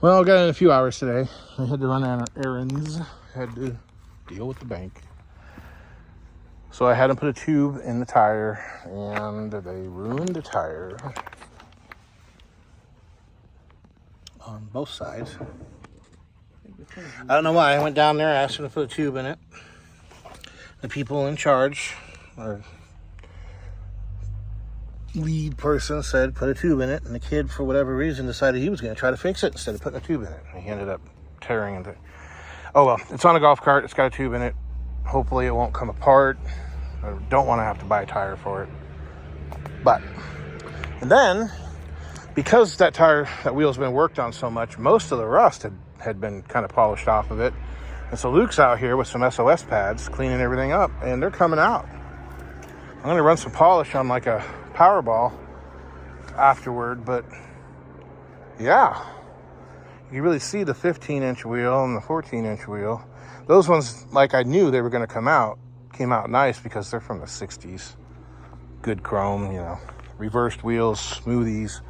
Well, I got in a few hours today. I had to run errands. Had to deal with the bank. So I had them put a tube in the tire, and they ruined the tire on both sides. I don't know why. I went down there, asked them to put a tube in it. The people in charge, or lead person, said put a tube in it, and the kid, for whatever reason, decided he was going to try to fix it instead of putting a tube in it. And he ended up tearing into it. Oh well, it's on a golf cart. It's got a tube in it. Hopefully it won't come apart. I don't want to have to buy a tire for it. But, and then, because that wheel's been worked on so much, most of the rust had been kind of polished off of it. And so Luke's out here with some SOS pads cleaning everything up, and they're coming out. I'm going to run some polish on like a Powerball afterward, but yeah, you can really see the 15-inch wheel and the 14-inch wheel. Those ones, like I knew they were going to came out nice because they're from the 60s. Good chrome, reversed wheels, smoothies.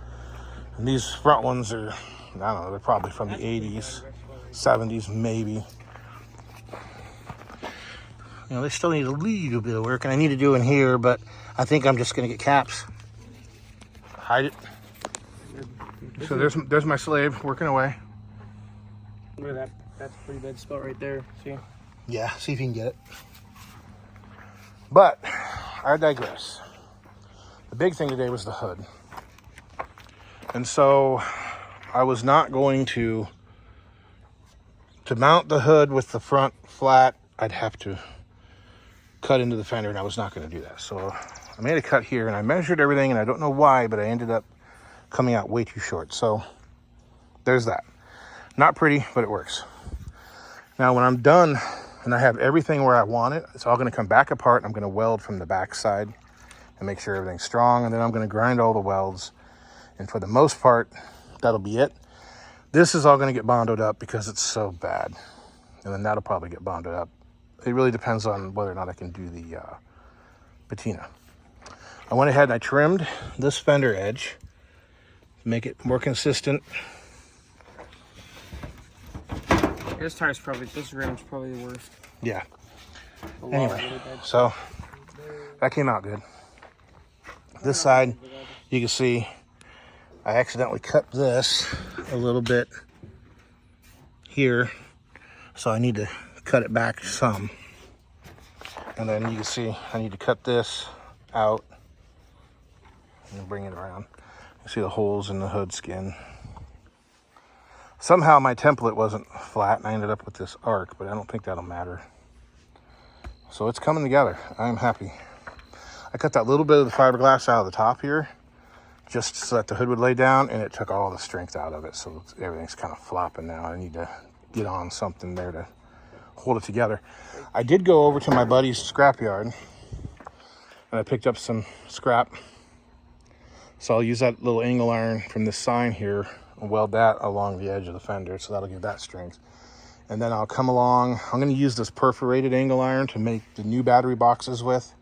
And these front ones are, I don't know, they're probably from the 80s, 70s maybe. They still need a little bit of work, and I need to do in here, but I think I'm just going to get caps. Hide it. So there's my slave working away. Look at that. That's a pretty bad spot right there. See? Yeah, see if you can get it. But I digress. The big thing today was the hood. And so I was not going to mount the hood with the front flat. I'd have to cut into the fender, and I was not going to do that. So I made a cut here, and I measured everything, and I don't know why, but I ended up coming out way too short. So there's that. Not pretty, but it works. Now when I'm done and I have everything where I want it, it's all going to come back apart. I'm going to weld from the back side and make sure everything's strong, and then I'm going to grind all the welds, and for the most part that'll be it. This is all going to get bonded up because it's so bad, and then that'll probably get bonded up. It really depends on whether or not I can do the patina. I went ahead and I trimmed this fender edge to make it more consistent. This rim's probably the worst. Yeah. Anyway, so that came out good. This side, you can see I accidentally cut this a little bit here, so I need to cut it back some. And then you can see I need to cut this out and bring it around. You see the holes in the hood skin. Somehow my template wasn't flat and I ended up with this arc, but I don't think that'll matter. So it's coming together. I'm happy. I cut that little bit of the fiberglass out of the top here just so that the hood would lay down, and it took all the strength out of it. So everything's kind of flopping now. I need to get on something there to hold it together. I did go over to my buddy's scrapyard and I picked up some scrap. So I'll use that little angle iron from this sign here and weld that along the edge of the fender, so that'll give that strength. And then I'll come along. I'm going to use this perforated angle iron to make the new battery boxes with.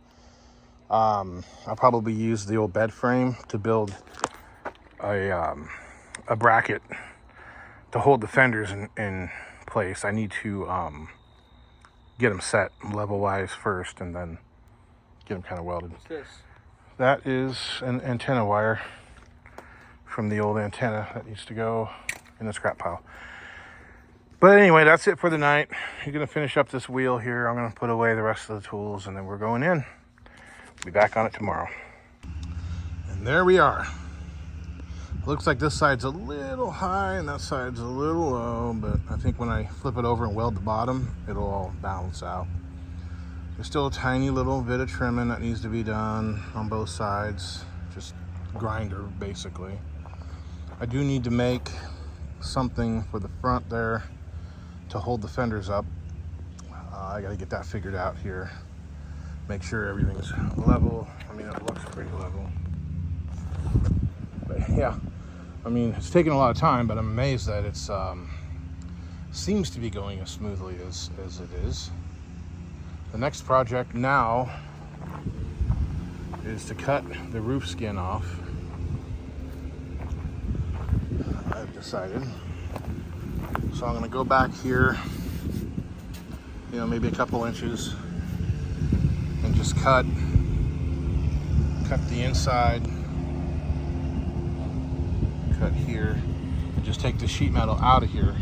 I'll probably use the old bed frame to build a bracket to hold the fenders in place. I need to get them set level wise first, and then get them kind of welded. What's this? That is an antenna wire from the old antenna that needs to go in the scrap pile. But anyway, that's it for the night. You're going to finish up this wheel here. I'm going to put away the rest of the tools, and then we're going in. Be back on it tomorrow. And there we are. Looks like this side's a little high and that side's a little low, but I think when I flip it over and weld the bottom, it'll all balance out. There's still a tiny little bit of trimming that needs to be done on both sides. Just grinder, basically. I do need to make something for the front there to hold the fenders up. I got to get that figured out here. Make sure everything's level. I mean, it looks pretty level. But yeah, I mean, it's taken a lot of time, but I'm amazed that it's seems to be going as smoothly as it is. The next project now is to cut the roof skin off. I've decided. So I'm gonna go back here, you know, maybe a couple inches, and just cut the inside, cut here, and just take the sheet metal out of here.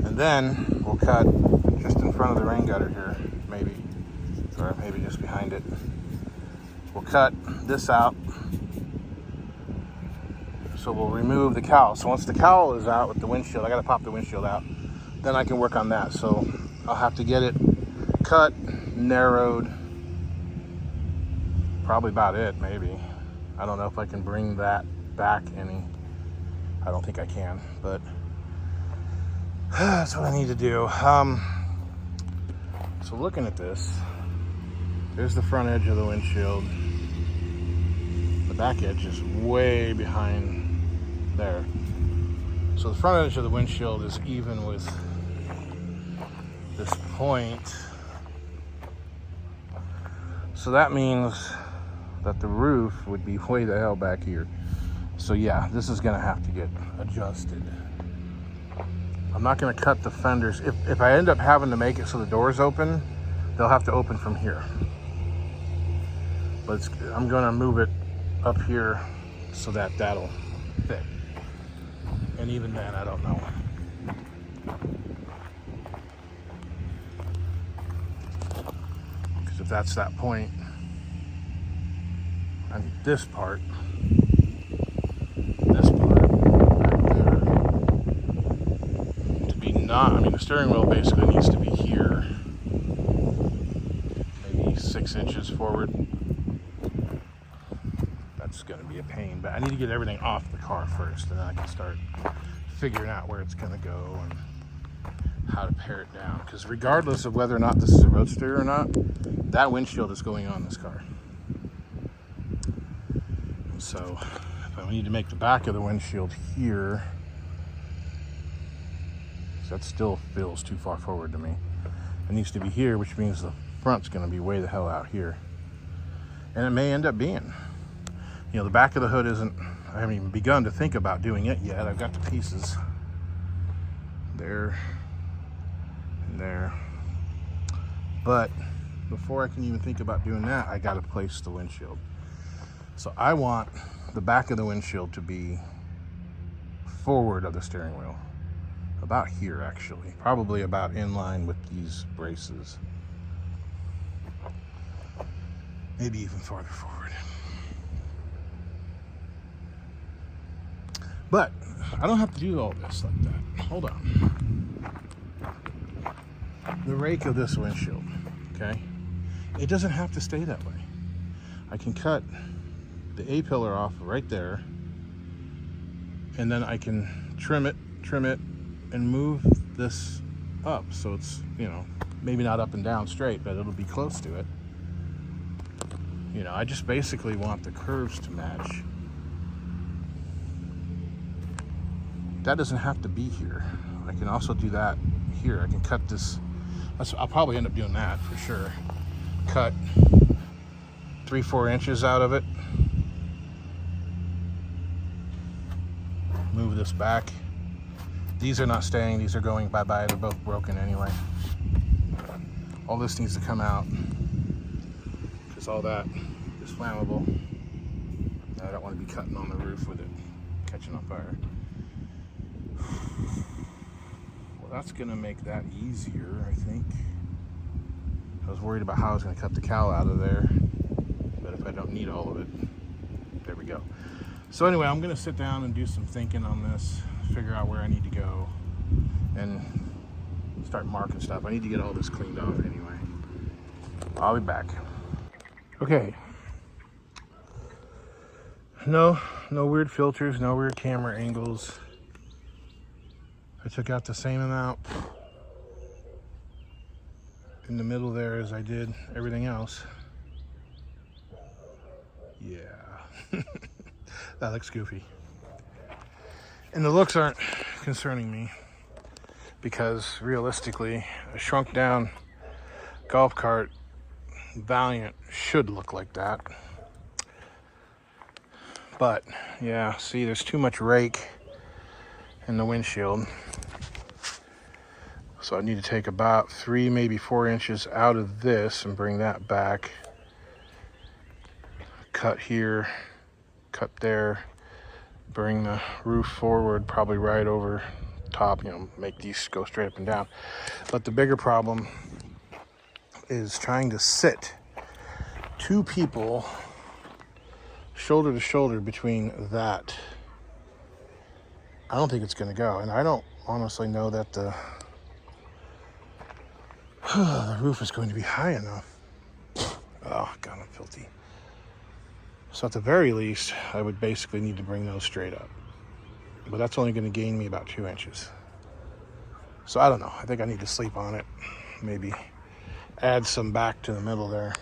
And then we'll cut just in front of the rain gutter here, maybe, or maybe just behind it. We'll cut this out. So we'll remove the cowl. So once the cowl is out with the windshield, I gotta pop the windshield out, then I can work on that. So I'll have to get it cut, narrowed, probably about it, maybe. I don't know if I can bring that back any. I don't think I can, but that's what I need to do. So looking at this, there's the front edge of the windshield. The back edge is way behind there. So the front edge of the windshield is even with this point. So that means that the roof would be way the hell back here. So yeah, this is gonna have to get adjusted. I'm not gonna cut the fenders. If I end up having to make it so the doors open, they'll have to open from here. But I'm gonna move it up here so that that'll fit. And even then, I don't know. Because if that's that point, I need this part back there to be not, I mean, the steering wheel basically needs to be here, maybe 6 inches forward. That's gonna be a pain, but I need to get everything off the car first, and then I can start figuring out where it's gonna go and how to pare it down. Because regardless of whether or not this is a roadster or not, that windshield is going on this car. And so if I need to make the back of the windshield here, that still feels too far forward to me. It needs to be here, which means the front's gonna be way the hell out here. And it may end up being. You know, the back of the hood isn't, I haven't even begun to think about doing it yet. I've got the pieces there and there. But before I can even think about doing that, I gotta place the windshield. So I want the back of the windshield to be forward of the steering wheel. About here, actually. Probably about in line with these braces. Maybe even farther forward. But I don't have to do all this like that. Hold on. The rake of this windshield, okay? It doesn't have to stay that way. I can cut the A-pillar off right there, and then I can trim it, and move this up so it's, you know, maybe not up and down straight, but it'll be close to it. You know, I just basically want the curves to match. That doesn't have to be here. I can also do that here. I can cut this. I'll probably end up doing that for sure. Cut 3-4 inches out of it. Move this back. These are not staying. These are going bye-bye. They're both broken anyway. All this needs to come out because all that is flammable. I don't want to be cutting on the roof with it catching on fire. Well, that's gonna make that easier, I think. I was worried about how I was gonna cut the cowl out of there, but if I don't need all of it, there we go. So anyway, I'm gonna sit down and do some thinking on this, figure out where I need to go, and start marking stuff. I need to get all this cleaned off anyway. I'll be back. Okay. No weird filters, no weird camera angles. I took out the same amount in the middle there as I did everything else. Yeah. That looks goofy. And the looks aren't concerning me because realistically, a shrunk down golf cart Valiant should look like that. But yeah, see, there's too much rake in the windshield. So I need to take about 3, maybe 4 inches out of this and bring that back. Cut here, cut there, bring the roof forward, probably right over top, you know, make these go straight up and down. But the bigger problem is trying to sit 2 people shoulder to shoulder between that. I don't think it's going to go, and I don't honestly know that the roof is going to be high enough. Oh, God, I'm filthy. So at the very least, I would basically need to bring those straight up. But that's only going to gain me about 2 inches. So I don't know. I think I need to sleep on it. Maybe add some back to the middle there.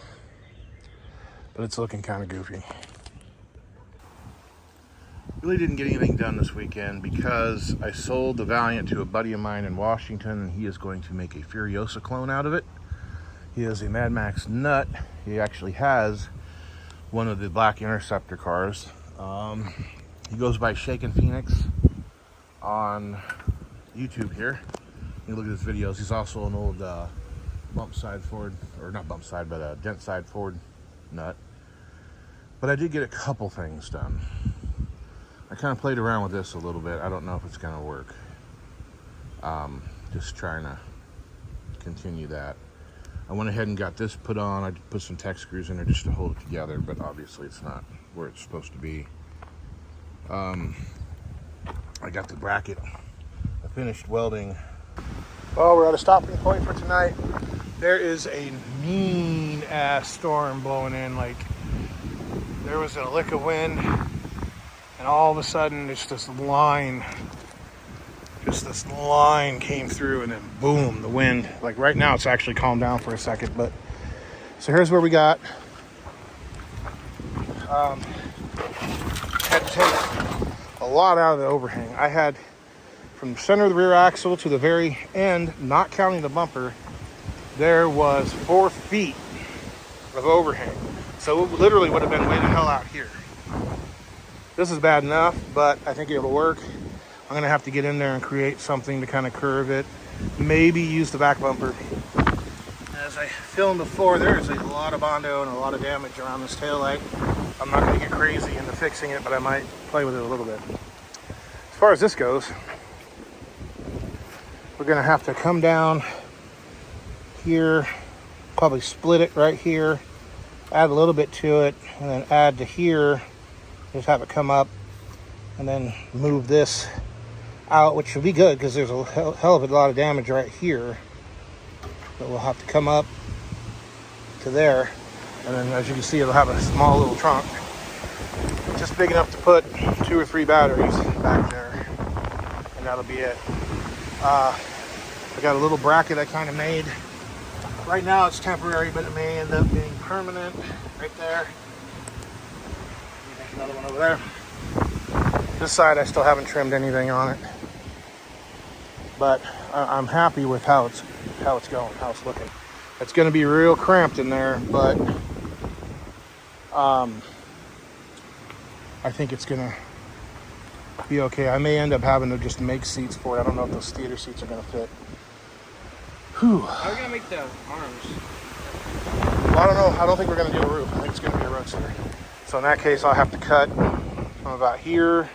But it's looking kind of goofy. Really didn't get anything done this weekend because I sold the Valiant to a buddy of mine in Washington, and he is going to make a Furiosa clone out of it. He is a Mad Max nut. He actually has one of the black Interceptor cars. He goes by Shaken Phoenix on YouTube here. You look at his videos. He's also an old bump side Ford, or not bump side, but a dent side Ford nut. But I did get a couple things done. I kind of played around with this a little bit. I don't know if it's going to work. Just trying to continue that. I went ahead and got this put on. I put some Tech screws in there just to hold it together, but obviously it's not where it's supposed to be. I got the bracket. I finished welding. Well, we're at a stopping point for tonight. There is a mean ass storm blowing in. Like, there was a lick of wind, and all of a sudden it's this line came through, and then boom, the wind. Like right now it's actually calmed down for a second, but so here's where we got. Had to take a lot out of the overhang. I had from the center of the rear axle to the very end, not counting the bumper, there was 4 feet of overhang. So it literally would have been way the hell out here. This is bad enough, but I think it'll work. I'm gonna have to get in there and create something to kind of curve it. Maybe use the back bumper. As I filmed before, there is a lot of Bondo and a lot of damage around this taillight. I'm not gonna get crazy into fixing it, but I might play with it a little bit. As far as this goes, we're gonna have to come down here, probably split it right here, add a little bit to it, and then add to here, just have it come up, and then move this out, which should be good because there's a hell of a lot of damage right here. But we'll have to come up to there, and then as you can see, it'll have a small little trunk, just big enough to put 2 or 3 batteries back there, and that'll be it. I got a little bracket I kind of made. Right now it's temporary, but it may end up being permanent right there. Make another one over there. This side I still haven't trimmed anything on it, but I'm happy with how it's going, how it's looking. It's going to be real cramped in there, but I think it's going to be okay. I may end up having to just make seats for it. I don't know if those theater seats are going to fit. Whew. How are we gonna make the arms? Well, I don't know. I don't think we're going to do a roof. I think it's going to be a roadster. So in that case, I'll have to cut from about here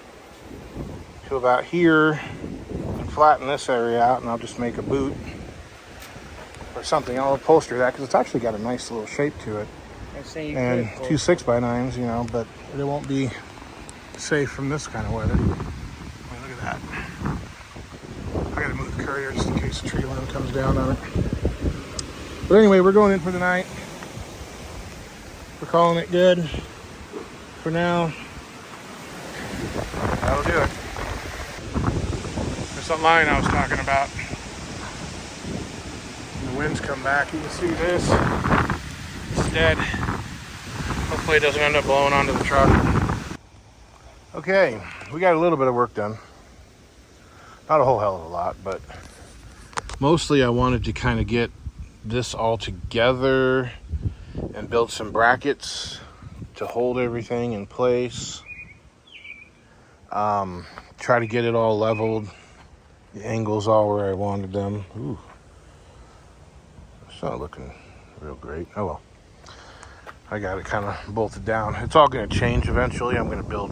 to about here and flatten this area out, and I'll just make a boot or something. I'll upholster that because it's actually got a nice little shape to it. And 2 6x9s, you know, but it won't be safe from this kind of weather. I mean, look at that. I gotta move the courier just in case the tree limb comes down on it. But anyway, we're going in for the night. We're calling it good for now. That'll do it. There's that line I was talking about. When the winds come back, you can see this. It's dead. Hopefully it doesn't end up blowing onto the truck. Okay, we got a little bit of work done. Not a whole hell of a lot, but mostly I wanted to kind of get this all together and build some brackets to hold everything in place. Try to get it all leveled. The angles all where I wanted them. Ooh, It's not looking real great. Oh well. I got it kind of bolted down. It's all going to change eventually. I'm going to build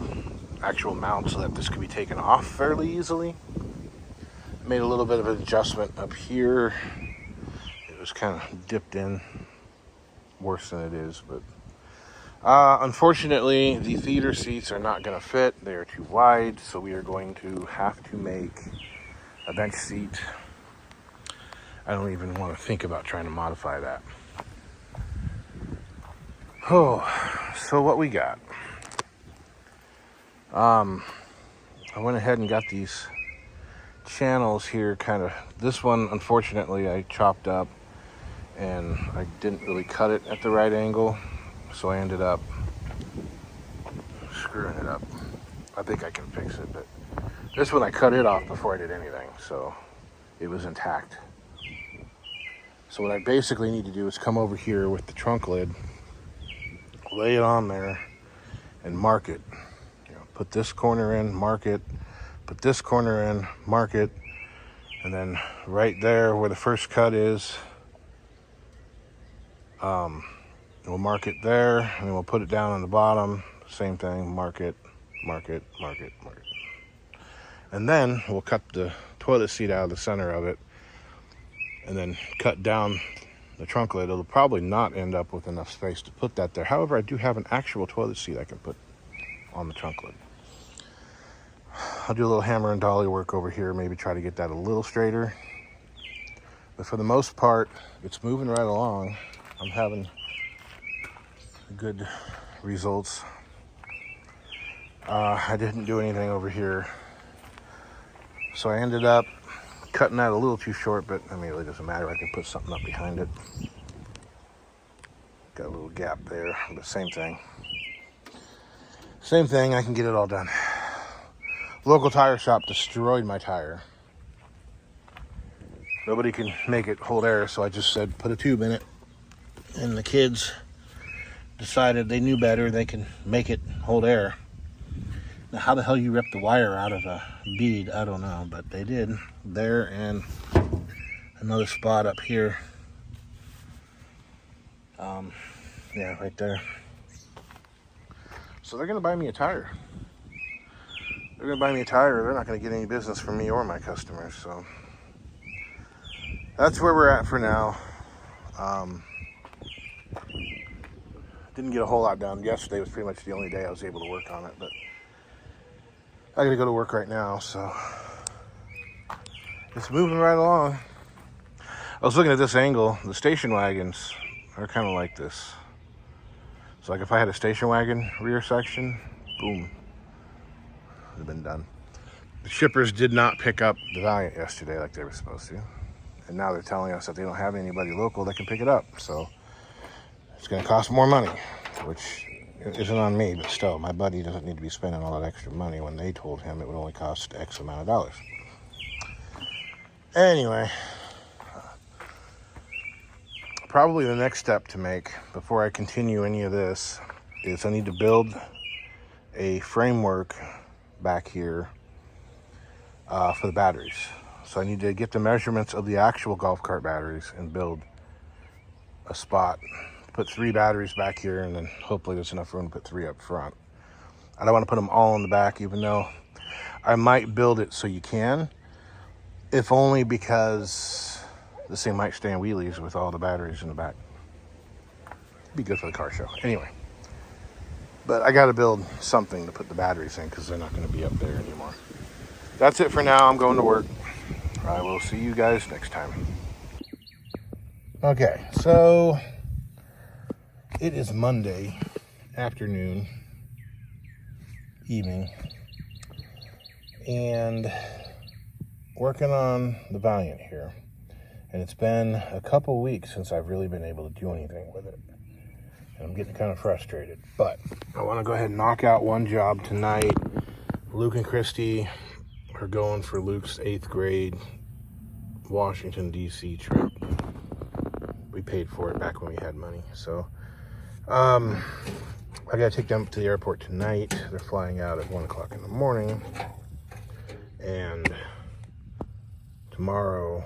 actual mounts so that this can be taken off fairly easily. Made a little bit of an adjustment up here. It was kind of dipped in worse than it is, but unfortunately the theater seats are not going to fit. They are too wide, so we are going to have to make a bench seat. I don't even want to think about trying to modify that. Oh, so what we got? I went ahead and got these channels here kind of. This one, unfortunately, I chopped up and I didn't really cut it at the right angle, so I ended up screwing it up. I think I can fix it, but this one I cut it off before I did anything, so it was intact. So what I basically need to do is come over here with the trunk lid, lay it on there, and mark it. You know, put this corner in, mark it, put this corner in, mark it, and then right there where the first cut is, we'll mark it there, and then we'll put it down on the bottom. Same thing, mark it, mark it, mark it, mark it. And then we'll cut the toilet seat out of the center of it, and then cut down the trunk lid. It'll probably not end up with enough space to put that there. However, I do have an actual toilet seat I can put on the trunk lid. I'll do a little hammer and dolly work over here, maybe try to get that a little straighter. But for the most part, it's moving right along. I'm having good results. I didn't do anything over here, so I ended up cutting that a little too short, but I mean, it really doesn't matter. I can put something up behind it. Got a little gap there, but same thing. Same thing, I can get it all done. Local tire shop destroyed my tire. Nobody can make it hold air, so I just said put a tube in it. And the kids decided they knew better, they can make it hold air. Now, how the hell you rip the wire out of a bead, I don't know, but they did. There, and another spot up here. Yeah, right there. So they're going to buy me a tire. They're going to buy me a tire. They're not going to get any business from me or my customers. So that's where we're at for now. Didn't get a whole lot done. Yesterday was pretty much the only day I was able to work on it, but I gotta go to work right now, so it's moving right along. I was looking at this angle. The station wagons are kind of like this. So like if I had a station wagon rear section, boom, would have been done. The shippers did not pick up the Valiant yesterday like they were supposed to. And now they're telling us that they don't have anybody local that can pick it up. So it's gonna cost more money, which isn't on me, but still, my buddy doesn't need to be spending all that extra money when they told him it would only cost X amount of dollars. Anyway, probably the next step to make before I continue any of this is I need to build a framework back here for the batteries. So I need to get the measurements of the actual golf cart batteries and build a spot. Put 3 batteries back here, and then hopefully there's enough room to put 3 up front. I don't want to put them all in the back, even though I might build it so you can, if only because this thing might stand wheelies with all the batteries in the back. Be good for the car show. Anyway, but I got to build something to put the batteries in because they're not going to be up there anymore. That's it for now. I'm going to work. I will see you guys next time. Okay, so it is Monday afternoon, evening, and working on the Valiant here. And it's been a couple weeks since I've really been able to do anything with it. And I'm getting kind of frustrated. But I want to go ahead and knock out one job tonight. Luke and Christy are going for Luke's 8th grade Washington, D.C. trip. We paid for it back when we had money. So I gotta take them to the airport tonight. They're flying out at 1 o'clock in the morning. And tomorrow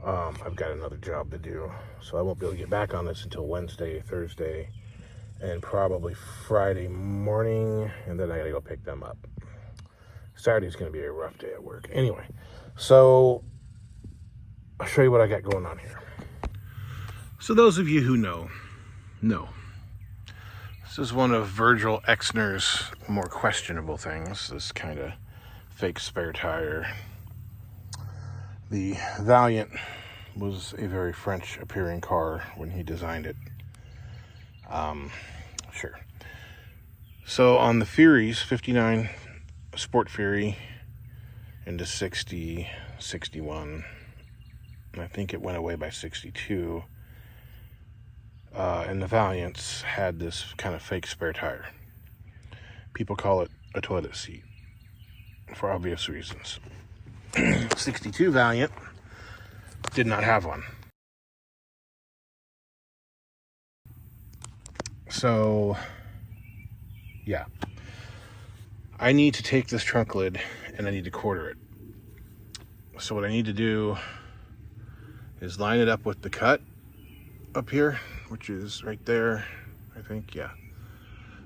I've got another job to do, so I won't be able to get back on this until Wednesday, Thursday, and probably Friday morning, and then I gotta go pick them up. Saturday's gonna be a rough day at work. Anyway, so I'll show you what I got going on here. So those of you who know, this is one of Virgil Exner's more questionable things, this kind of fake spare tire. The Valiant was a very French appearing car when he designed it. Sure. So on the Furies, 59 Sport Fury into 60, 61, and I think it went away by 62, and the Valiants had this kind of fake spare tire. People call it a toilet seat for obvious reasons. 62 Valiant did not have one. So, yeah. I need to take this trunk lid and I need to quarter it. So what I need to do is line it up with the cut up here, which is right there, I think, yeah.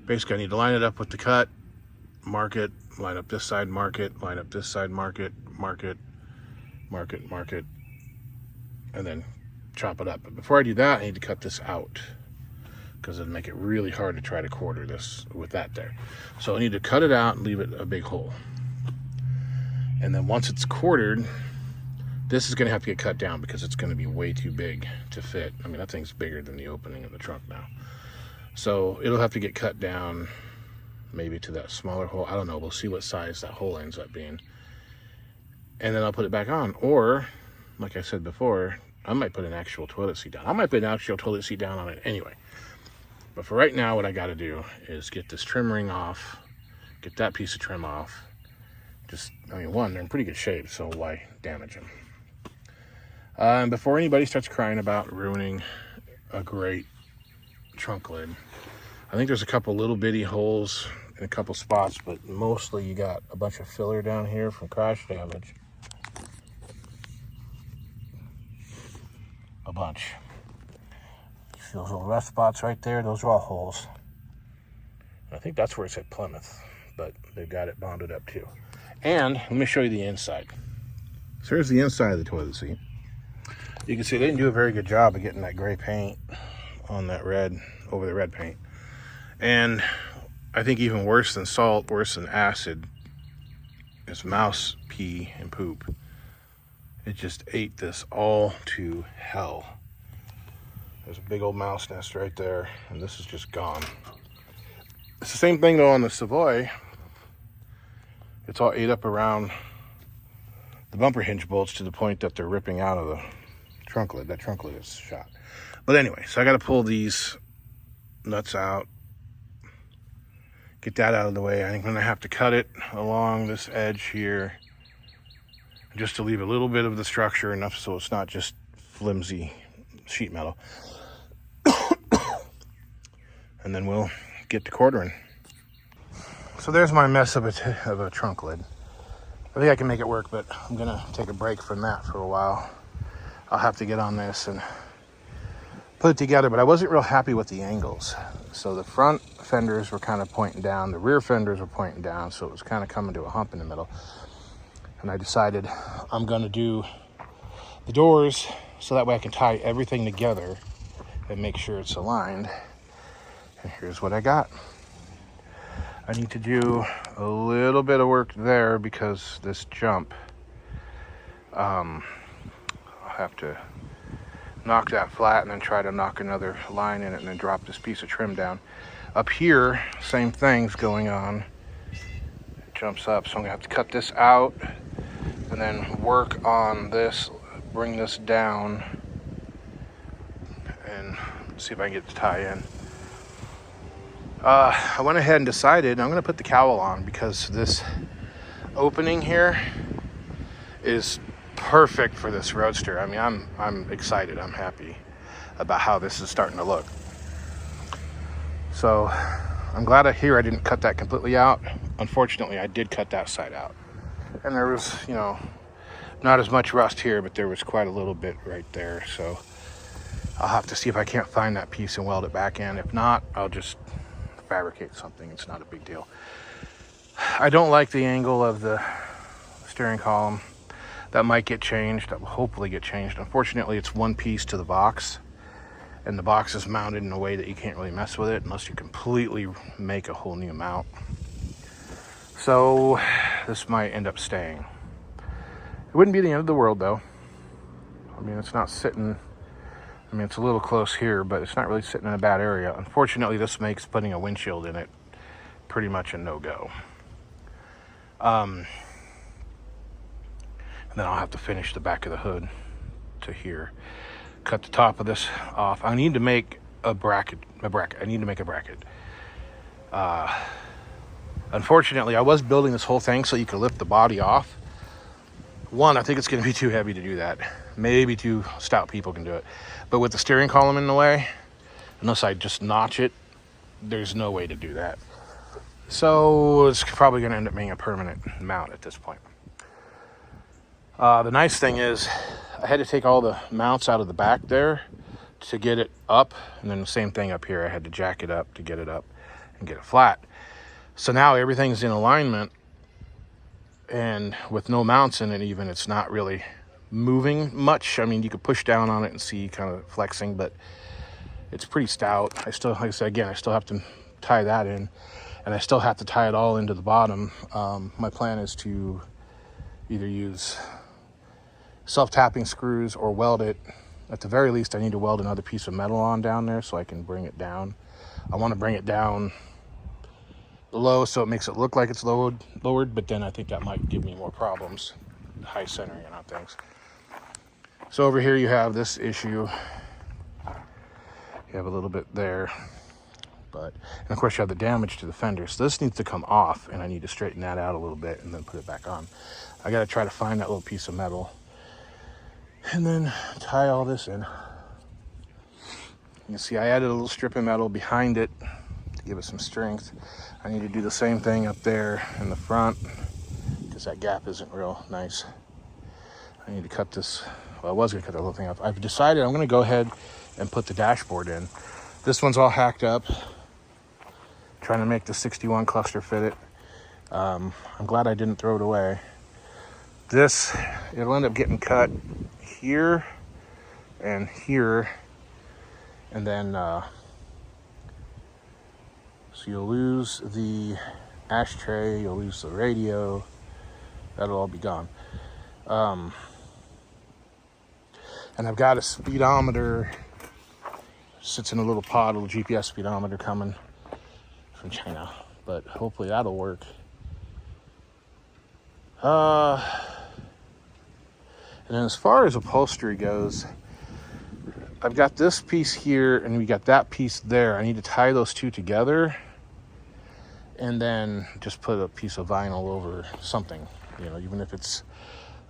Basically, I need to line it up with the cut, mark it, line up this side, mark it, line up this side, mark it, mark it, mark it, mark it, and then chop it up. But before I do that, I need to cut this out because it'll make it really hard to try to quarter this with that there. So I need to cut it out and leave it a big hole. And then once it's quartered, this is going to have to get cut down because it's going to be way too big to fit. I mean, that thing's bigger than the opening of the trunk now. So it'll have to get cut down maybe to that smaller hole. I don't know. We'll see what size that hole ends up being. And then I'll put it back on. Or, like I said before, I might put an actual toilet seat down. I might put an actual toilet seat down on it anyway. But for right now, what I got to do is get this trim ring off, get that piece of trim off. I mean, one, they're in pretty good shape, so why damage them? And before anybody starts crying about ruining a great trunk lid, I think there's a couple little bitty holes in a couple spots, but mostly you got a bunch of filler down here from crash damage. A bunch. You see those little rough spots right there? Those are all holes. I think that's where it said Plymouth, but they've got it bonded up too. And let me show you the inside. So here's the inside of the toilet seat. You can see they didn't do a very good job of getting that gray paint on that red, over the red paint. And I think even worse than salt, worse than acid, is mouse pee and poop. It just ate this all to hell. There's a big old mouse nest right there, and this is just gone. It's the same thing though on the Savoy. It's all ate up around the bumper hinge bolts to the point that they're ripping out of the trunk lid. That trunk lid is shot. But anyway, so I got to pull these nuts out, get that out of the way. I'm going to have to cut it along this edge here just to leave a little bit of the structure, enough so it's not just flimsy sheet metal. And then we'll get to quartering. So there's my mess of a trunk lid. I think I can make it work, but I'm going to take a break from that for a while. I'll have to get on this and put it together, but I wasn't real happy with the angles. So the front fenders were kind of pointing down, the rear fenders were pointing down, so it was kind of coming to a hump in the middle. And I decided I'm going to do the doors so that way I can tie everything together and make sure it's aligned. And here's what I got. I need to do a little bit of work there because this jump, I'll have to knock that flat and then try to knock another line in it and then drop this piece of trim down. Up here, same thing's going on. It jumps up, so I'm gonna have to cut this out and then work on this, bring this down and see if I can get it to tie in. I went ahead and decided I'm going to put the cowl on because this opening here is perfect for this Roadster. I mean, I'm excited. I'm happy about how this is starting to look. So I'm glad I didn't cut that completely out. Unfortunately, I did cut that side out. And there was, Not as much rust here, but there was quite a little bit right there. So I'll have to see if I can't find that piece and weld it back in. If not, I'll just fabricate something. It's not a big deal. I don't like the angle of the steering column. That might get changed. That will hopefully get changed. Unfortunately, it's one piece to the box, and the box is mounted in a way that you can't really mess with it unless you completely make a whole new mount. So this might end up staying. It wouldn't be the end of the world, though. I mean, it's not sitting, I mean, it's a little close here, but it's not really sitting in a bad area. Unfortunately, this makes putting a windshield in it pretty much a no-go. And then I'll have to finish the back of the hood to here. Cut the top of this off. I need to make a bracket. I need to make a bracket. Unfortunately, I was building this whole thing so you could lift the body off. One, I think it's going to be too heavy to do that. Maybe two stout people can do it. But with the steering column in the way, unless I just notch it, there's no way to do that. So it's probably going to end up being a permanent mount at this point. The nice thing is I had to take all the mounts out of the back there to get it up. And then the same thing up here. I had to jack it up to get it up and get it flat. So now everything's in alignment. And with no mounts in it even, it's not really moving much. I mean, you could push down on it and see kind of flexing, but it's pretty stout. I still, like I said, again, I still have to tie that in. And I still have to tie it all into the bottom. My plan is to either use self-tapping screws or weld it. At the very least, I need to weld another piece of metal on down there so I can bring it down. I want to bring it down low so it makes it look like it's lowered, but then I think that might give me more problems, high centering on things. So over here you have this issue. You have a little bit there. And of course you have the damage to the fender. So this needs to come off, and I need to straighten that out a little bit and then put it back on. I got to try to find that little piece of metal and then tie all this in. You can see I added a little strip of metal behind it to give it some strength. I need to do the same thing up there in the front because that gap isn't real nice. I need to cut this. Well, I was going to cut the whole thing off. I've decided I'm going to go ahead and put the dashboard in. This one's all hacked up. Trying to make the 61 cluster fit it. I'm glad I didn't throw it away. This, it'll end up getting cut here and here, and then so you'll lose the ashtray, you'll lose the radio, that'll all be gone. And I've got a speedometer, sits in a little pod, a little GPS speedometer coming from China, but hopefully that'll work. And then as far as upholstery goes, I've got this piece here and we got that piece there. I need to tie those two together and then just put a piece of vinyl over something, you know, even if it's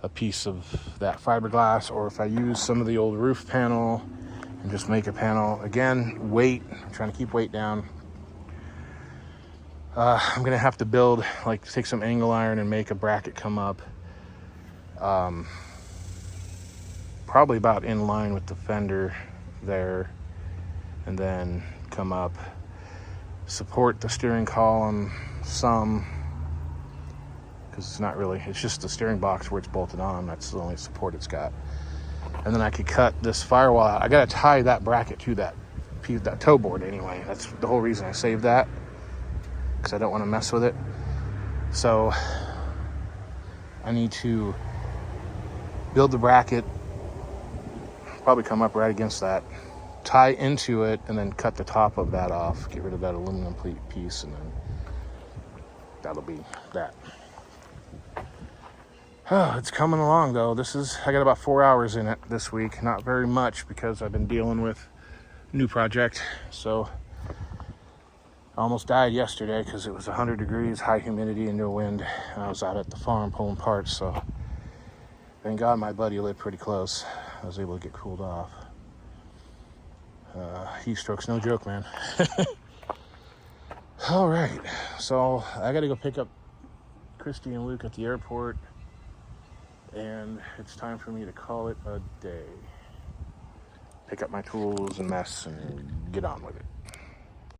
a piece of that fiberglass, or if I use some of the old roof panel and just make a panel. Again, weight, I'm trying to keep weight down. I'm gonna have to build, like, take some angle iron and make a bracket come up, probably about in line with the fender there, and then come up, support the steering column some, because it's not really, it's just the steering box where it's bolted on. That's the only support it's got. And then I could cut this firewall out. I gotta tie that bracket to that piece, that toe board anyway. That's the whole reason I saved that, because I don't want to mess with it. So I need to build the bracket, probably come up right against that, tie into it, and then cut the top of that off, get rid of that aluminum piece, and then that'll be that. Oh, it's coming along though. I got about 4 hours in it this week. Not very much because I've been dealing with a new project. So I almost died yesterday because it was 100 degrees, high humidity, and no wind. And I was out at the farm pulling parts, so thank God my buddy lived pretty close. I was able to get cooled off. Heat stroke's no joke, man. All right, so I got to go pick up Christy and Luke at the airport. And it's time for me to call it a day. Pick up my tools and mess and get on with it.